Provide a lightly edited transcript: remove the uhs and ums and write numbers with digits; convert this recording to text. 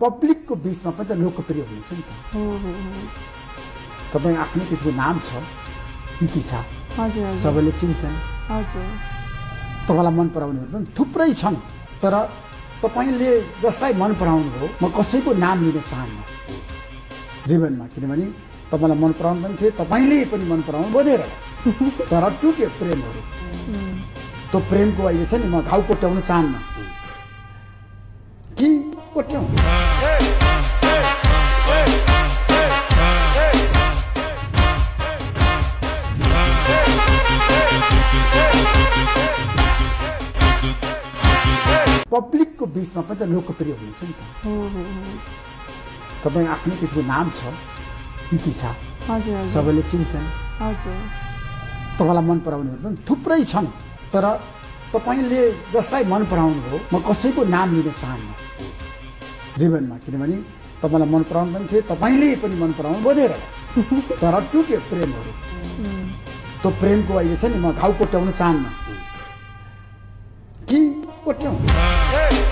पब्लिकको बीचमा पनि त लोकप्रिय हुनुहुन्छ नि त। तपाईँ आफ्नै किसिमको नाम छ, नीति छ, सबैले चिन्छन्, तपाईँलाई मन पराउनेहरू पनि थुप्रै छन्। तर तपाईँले जसलाई मन पराउनु हो, म कसैको नाम लिन चाहन्न जीवनमा, किनभने तपाईँलाई मन पराउनु पनि थिए, तपाईँले पनि मन पराउनु बोधेर तर टुट्यो प्रेमहरू। त्यो प्रेमको अहिले छ नि, म घाउ कोट्याउन चाहन्न कि कोट्याउँ। पब्लिकको बीचमा पनि त लोकप्रिय हुनुहुन्छ नि त। तपाईँ आफ्नै किसिमको नाम छ, नीति छ, सबैले चिन्छन्, तपाईँलाई मन पराउनेहरू पनि थुप्रै छन्। तर तपाईँले जसलाई मन पराउनु हो, म कसैको नाम लिन चाहन्न जीवनमा, किनभने तपाईँलाई मन पराउनु पनि थिए, तपाईँले पनि मन पराउनु बोधेर तर टुट्यो प्रेमहरू। त्यो प्रेमको अहिले छ नि, म घाउ कोट्याउन चाहन्न कि कोट्याउँ।